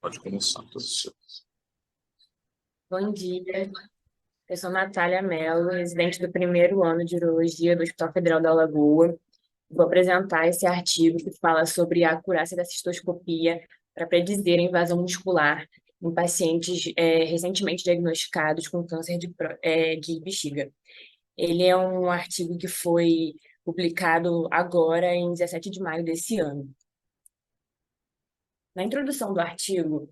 Pode começar, tudo certo. Bom dia, eu sou Natália Mello, residente do primeiro ano de Urologia do Hospital Federal da Alagoa. Vou apresentar esse artigo que fala sobre a acurácia da cistoscopia para predizer a invasão muscular em pacientes recentemente diagnosticados com câncer de bexiga. Ele é um artigo que foi publicado agora, em 17 de maio desse ano. Na introdução do artigo,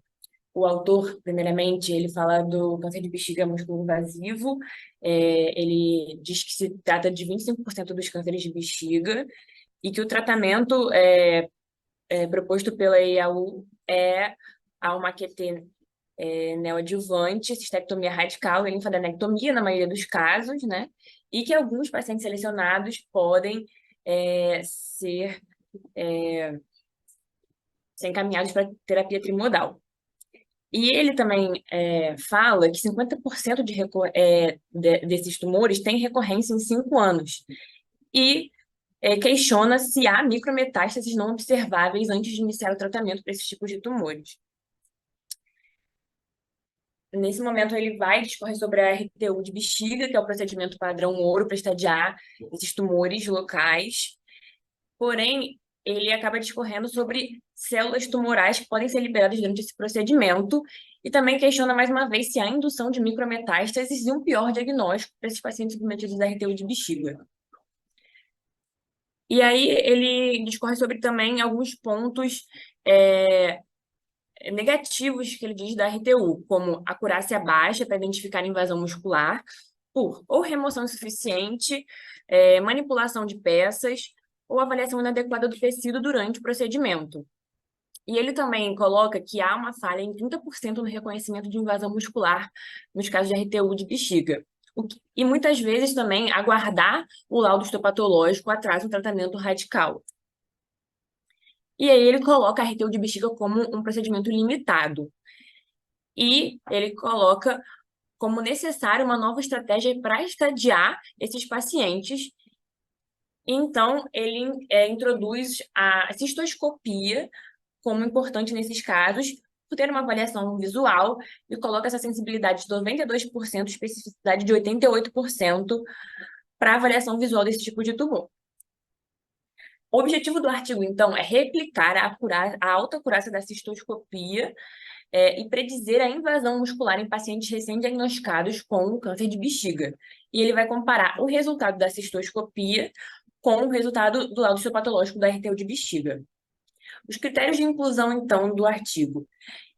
o autor, primeiramente, ele fala do câncer de bexiga músculo invasivo. Ele diz que se trata de 25% dos cânceres de bexiga e que o tratamento proposto pela EAU é a uma QT neoadjuvante, cistectomia radical e linfadenectomia, na maioria dos casos, né? E que alguns pacientes selecionados podem ser encaminhados para terapia trimodal. E ele também fala que 50% desses tumores têm recorrência em 5 anos. E questiona se há micrometástases não observáveis antes de iniciar o tratamento para esses tipos de tumores. Nesse momento, ele vai discorrer sobre a RTU de bexiga, que é o procedimento padrão ouro para estadiar esses tumores locais. Porém, ele acaba discorrendo sobre células tumorais que podem ser liberadas durante esse procedimento e também questiona mais uma vez se há indução de micrometástases e um pior diagnóstico para esses pacientes submetidos a RTU de bexiga. E aí ele discorre sobre também alguns pontos negativos que ele diz da RTU, como acurácia baixa para identificar invasão muscular, por ou remoção insuficiente, manipulação de peças, ou avaliação inadequada do tecido durante o procedimento. E ele também coloca que há uma falha em 30% no reconhecimento de invasão muscular nos casos de RTU de bexiga. E muitas vezes também aguardar o laudo histopatológico atrasa o tratamento radical. E aí ele coloca a RTU de bexiga como um procedimento limitado. E ele coloca como necessário uma nova estratégia para estadiar esses pacientes. Então, ele introduz a cistoscopia como importante nesses casos, por ter uma avaliação visual e coloca essa sensibilidade de 92%, especificidade de 88% para avaliação visual desse tipo de tumor. O objetivo do artigo, então, é replicar a alta acurácia da cistoscopia e predizer a invasão muscular em pacientes recém-diagnosticados com câncer de bexiga. E ele vai comparar o resultado da cistoscopia com o resultado do laudo histopatológico da RTU de bexiga. Os critérios de inclusão, então, do artigo.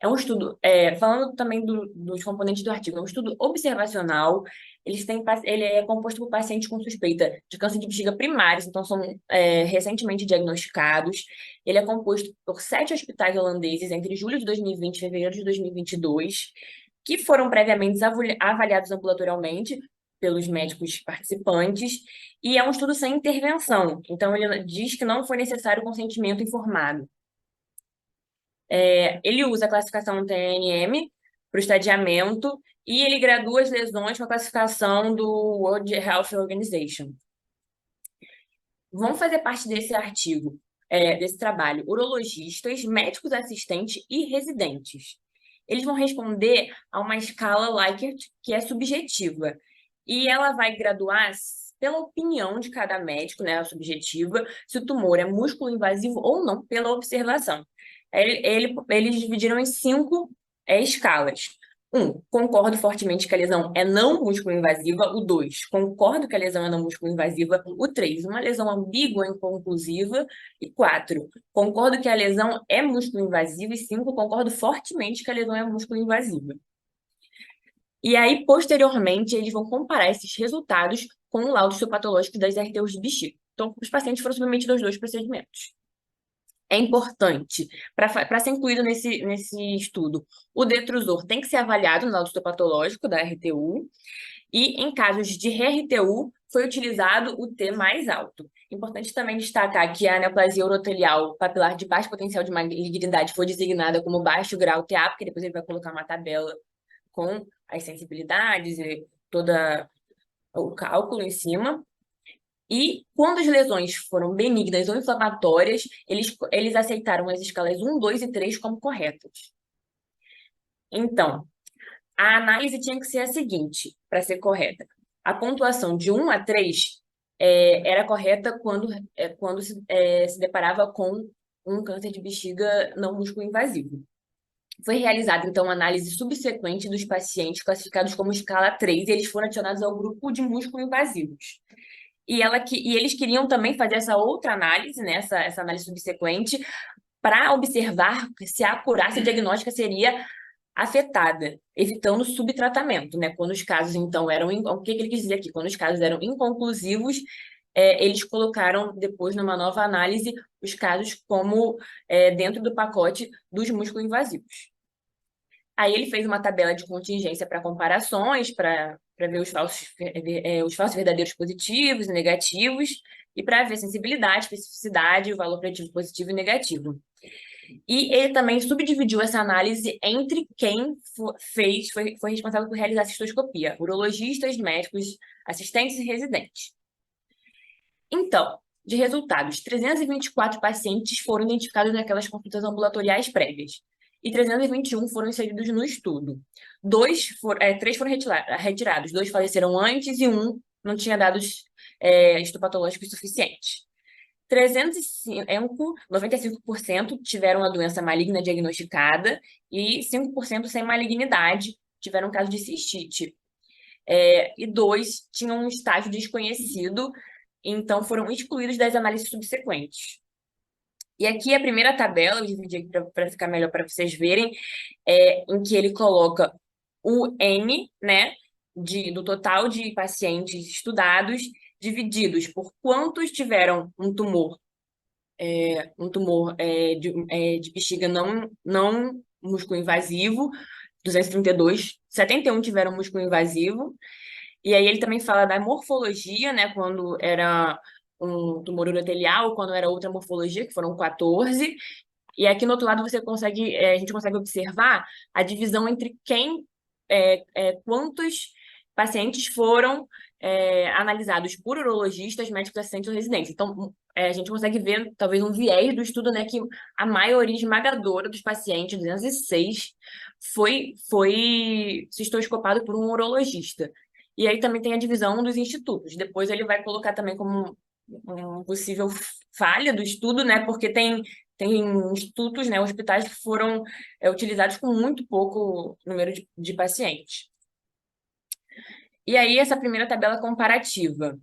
É um estudo, falando também dos componentes do artigo, é um estudo observacional. Ele é composto por pacientes com suspeita de câncer de bexiga primários, então são recentemente diagnosticados. Ele é composto por 7 hospitais holandeses entre julho de 2020 e fevereiro de 2022, que foram previamente avaliados ambulatorialmente pelos médicos participantes, e é um estudo sem intervenção, então ele diz que não foi necessário consentimento informado. Ele usa a classificação TNM para o estadiamento e ele gradua as lesões com a classificação do World Health Organization. Vão fazer parte desse artigo, desse trabalho, urologistas, médicos assistentes e residentes. Eles vão responder a uma escala Likert, que é subjetiva, e ela vai graduar pela opinião de cada médico, né, a subjetiva, se o tumor é músculo invasivo ou não, pela observação. Eles dividiram em 5 escalas. 1, concordo fortemente que a lesão é não músculo invasiva. O 2, concordo que a lesão é não músculo invasiva. O 3, uma lesão ambígua inconclusiva. E 4, concordo que a lesão é músculo invasiva. E 5, concordo fortemente que a lesão é músculo invasiva. E aí, posteriormente, eles vão comparar esses resultados com o laudo histopatológico das RTUs de bexiga. Então, os pacientes foram submetidos aos 2 procedimentos. É importante, para ser incluído nesse estudo, o detrusor tem que ser avaliado no laudo histopatológico da RTU, e em casos de RTU, foi utilizado o T mais alto. Importante também destacar que a neoplasia urotelial papilar de baixo potencial de malignidade foi designada como baixo grau TA, porque depois ele vai colocar uma tabela com as sensibilidades e todo o cálculo em cima. E quando as lesões foram benignas ou inflamatórias, eles aceitaram as escalas 1, 2 e 3 como corretas. Então, a análise tinha que ser a seguinte, para ser correta. A pontuação de 1 a 3 era correta quando se deparava com um câncer de bexiga não músculo invasivo. Foi realizada, então, uma análise subsequente dos pacientes classificados como escala 3 e eles foram adicionados ao grupo de músculo invasivos. E eles queriam também fazer essa outra análise, né, essa análise subsequente, para observar se a acurácia diagnóstica seria afetada, evitando subtratamento, né? Quando os casos, então, o que ele quis dizer aqui? Quando os casos eram inconclusivos, eles colocaram depois, numa nova análise, os casos como dentro do pacote dos músculos invasivos. Aí ele fez uma tabela de contingência para comparações, para ver os falsos verdadeiros positivos e negativos, e para ver sensibilidade, especificidade, o valor preditivo positivo e negativo. E ele também subdividiu essa análise entre quem foi responsável por realizar a cistoscopia: urologistas, médicos, assistentes e residentes. Então, de resultados, 324 pacientes foram identificados naquelas consultas ambulatoriais prévias e 321 foram inseridos no estudo. Três foram retirados, 2 faleceram antes e um não tinha dados histopatológicos suficientes. 305, 95% tiveram a doença maligna diagnosticada e 5% sem malignidade tiveram caso de cistite. E 2 tinham um estágio desconhecido, então foram excluídos das análises subsequentes. E aqui a primeira tabela, eu dividi aqui para ficar melhor para vocês verem, em que ele coloca o N, né, do total de pacientes estudados, divididos por quantos tiveram um tumor de bexiga não músculo invasivo, 232, 71 tiveram músculo invasivo. E aí ele também fala da morfologia, né, quando era um tumor urotelial, quando era outra morfologia, que foram 14. E aqui no outro lado a gente consegue observar a divisão entre quantos pacientes foram analisados por urologistas, médicos assistentes ou residentes. Então, a gente consegue ver talvez um viés do estudo, né, que a maioria esmagadora dos pacientes, 206, foi cistoscopado por um urologista. E aí também tem a divisão dos institutos. Depois ele vai colocar também como uma possível falha do estudo, né, porque tem institutos, né, hospitais que foram utilizados com muito pouco número de pacientes. E aí, essa primeira tabela comparativa,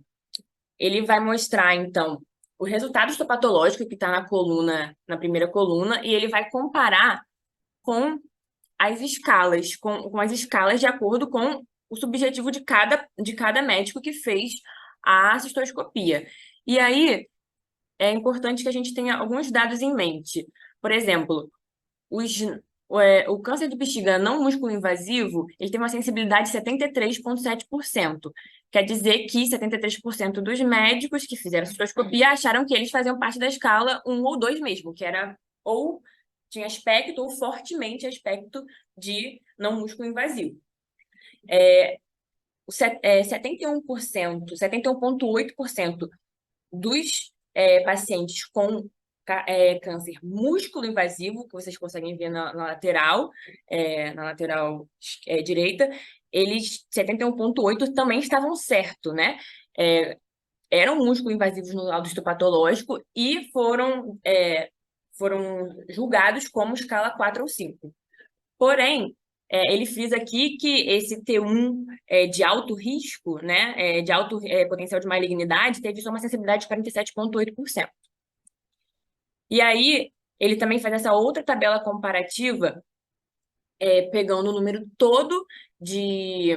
ele vai mostrar, então, o resultado histopatológico que está na primeira coluna, e ele vai comparar com as escalas, com as escalas de acordo com o subjetivo de cada médico que fez a cistoscopia. E aí, é importante que a gente tenha alguns dados em mente. Por exemplo, o câncer de bexiga não músculo invasivo, ele tem uma sensibilidade de 73,7%. Quer dizer que 73% dos médicos que fizeram cistoscopia acharam que eles faziam parte da escala 1 ou 2 mesmo, que era ou tinha aspecto ou fortemente aspecto de não músculo invasivo. 71%, 71,8% dos pacientes com câncer músculo invasivo, que vocês conseguem ver na lateral direita, eles, 71,8% também estavam certos, né? Eram músculo invasivos no laudo histopatológico e foram julgados como escala 4 ou 5. Porém, ele frisa aqui que esse T1 de alto risco, né, de alto potencial de malignidade, teve só uma sensibilidade de 47,8%. E aí, ele também faz essa outra tabela comparativa, pegando o número todo de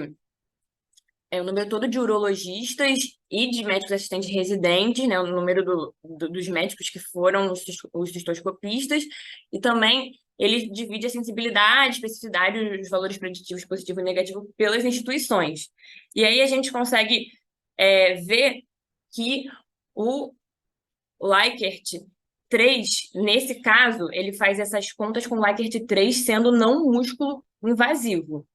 urologistas e de médicos assistentes residentes, né, o número dos médicos que foram os cistoscopistas, e também ele divide a sensibilidade, especificidade, os valores preditivos positivo e negativo pelas instituições. E aí a gente consegue ver que o Likert 3, nesse caso, ele faz essas contas com Likert 3 sendo não músculo invasivo.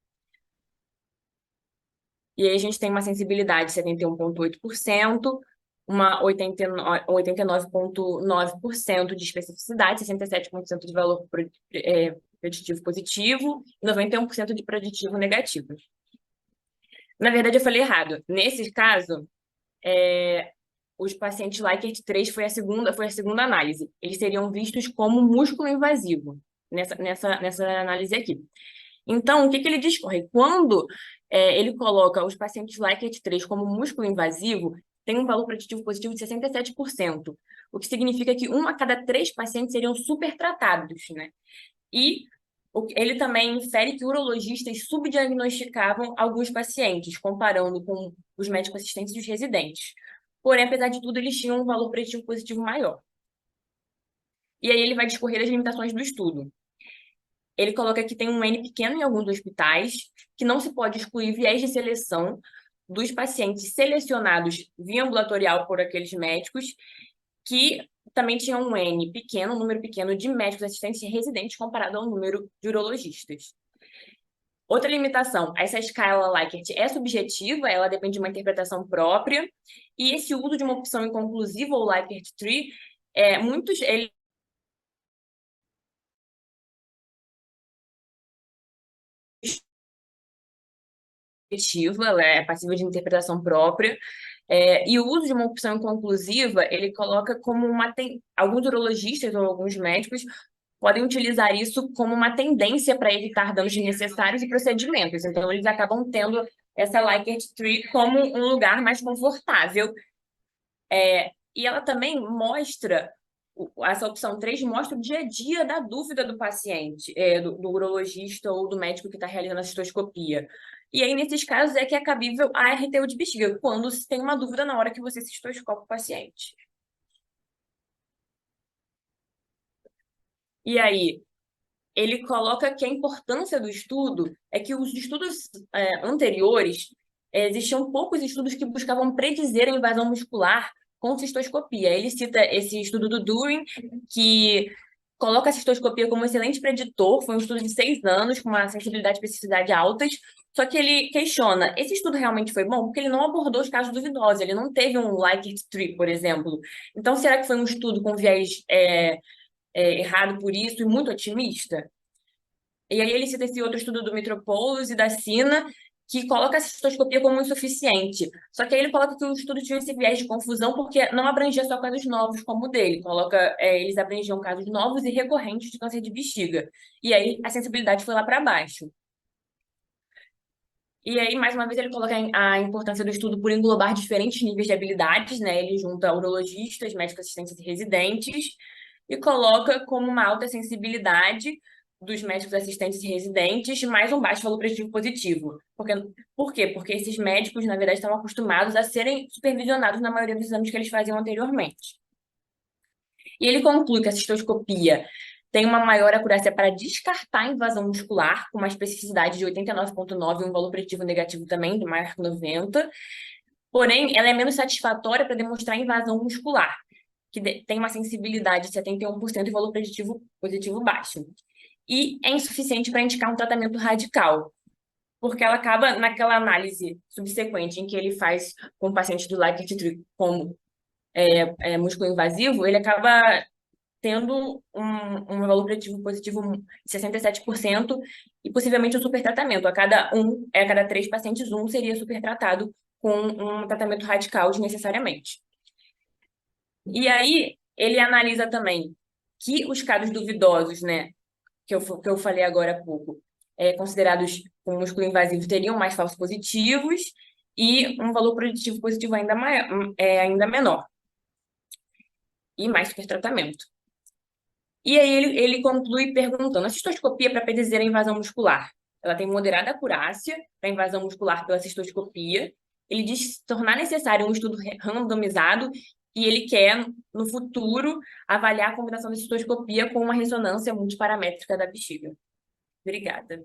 E aí a gente tem uma sensibilidade de 71,8%, uma 89,9% de especificidade, 67% de valor preditivo positivo e 91% de preditivo negativo. Na verdade, eu falei errado. Nesse caso, os pacientes Likert 3 foi a segunda análise. Eles seriam vistos como músculo invasivo nessa análise aqui. Então, o que ele discorre? Quando ele coloca os pacientes Likert 3 como músculo invasivo, tem um valor preditivo positivo de 67%, o que significa que 1 a cada 3 pacientes seriam supertratados, né? E ele também infere que urologistas subdiagnosticavam alguns pacientes, comparando com os médicos assistentes e os residentes. Porém, apesar de tudo, eles tinham um valor preditivo positivo maior. E aí ele vai discorrer as limitações do estudo. Ele coloca que tem um N pequeno em alguns hospitais, que não se pode excluir viés de seleção dos pacientes selecionados via ambulatorial por aqueles médicos, que também tinham um N pequeno, um número pequeno de médicos assistentes e residentes comparado ao número de urologistas. Outra limitação, essa escala Likert é subjetiva, ela depende de uma interpretação própria, e esse uso de uma opção inconclusiva, ou Likert Tree, ele ela é passível de interpretação própria, e o uso de uma opção inconclusiva, ele coloca como alguns urologistas ou alguns médicos podem utilizar isso como uma tendência para evitar danos desnecessários e procedimentos. Então, eles acabam tendo essa Likert Tree como um lugar mais confortável. E ela também mostra, essa opção 3 mostra o dia a dia da dúvida do paciente, do urologista ou do médico que está realizando a cistoscopia. E aí, nesses casos, é que é cabível a RTU de bexiga, quando se tem uma dúvida na hora que você cistoscopa o paciente. E aí, ele coloca que a importância do estudo é que os estudos anteriores, existiam poucos estudos que buscavam predizer a invasão muscular com cistoscopia. Ele cita esse estudo do Durin, que coloca a cistoscopia como um excelente preditor, foi um estudo de 6 anos, com uma sensibilidade e especificidade altas, só que ele questiona, esse estudo realmente foi bom? Porque ele não abordou os casos duvidosos, ele não teve um Likert Tree, por exemplo. Então, será que foi um estudo com viés errado por isso e muito otimista? E aí ele cita esse outro estudo do Mitropoulos e da Sina, que coloca a cistoscopia como insuficiente. Só que aí ele coloca que o estudo tinha esse viés de confusão porque não abrangia só casos novos como o dele. Eles abrangiam casos novos e recorrentes de câncer de bexiga. E aí a sensibilidade foi lá para baixo. E aí, mais uma vez, ele coloca a importância do estudo por englobar diferentes níveis de habilidades, né? Ele junta urologistas, médicos assistentes e residentes, e coloca como uma alta sensibilidade dos médicos assistentes e residentes, mais um baixo valor preditivo positivo. Por quê? Porque esses médicos, na verdade, estão acostumados a serem supervisionados na maioria dos exames que eles faziam anteriormente. E ele conclui que a cistoscopia tem uma maior acurácia para descartar a invasão muscular, com uma especificidade de 89,9 e um valor preditivo negativo também, de maior que 90. Porém, ela é menos satisfatória para demonstrar invasão muscular, que tem uma sensibilidade de 71% e valor preditivo positivo baixo. E é insuficiente para indicar um tratamento radical, porque ela acaba, naquela análise subsequente em que ele faz com o paciente do Likert Tree como músculo invasivo, ele acaba tendo um valor preditivo positivo de 67% e possivelmente um supertratamento. A cada 3 pacientes, um seria supertratado com um tratamento radical desnecessariamente. E aí, ele analisa também que os casos duvidosos, né, que eu falei agora há pouco, considerados com músculo invasivo, teriam mais falsos positivos e um valor preditivo positivo ainda menor. E mais supertratamento. E aí ele conclui perguntando, a cistoscopia para predizer a invasão muscular, ela tem moderada acurácia para invasão muscular pela cistoscopia. Ele diz tornar necessário um estudo randomizado e ele quer, no futuro, avaliar a combinação da cistoscopia com uma ressonância multiparamétrica da bexiga. Obrigada.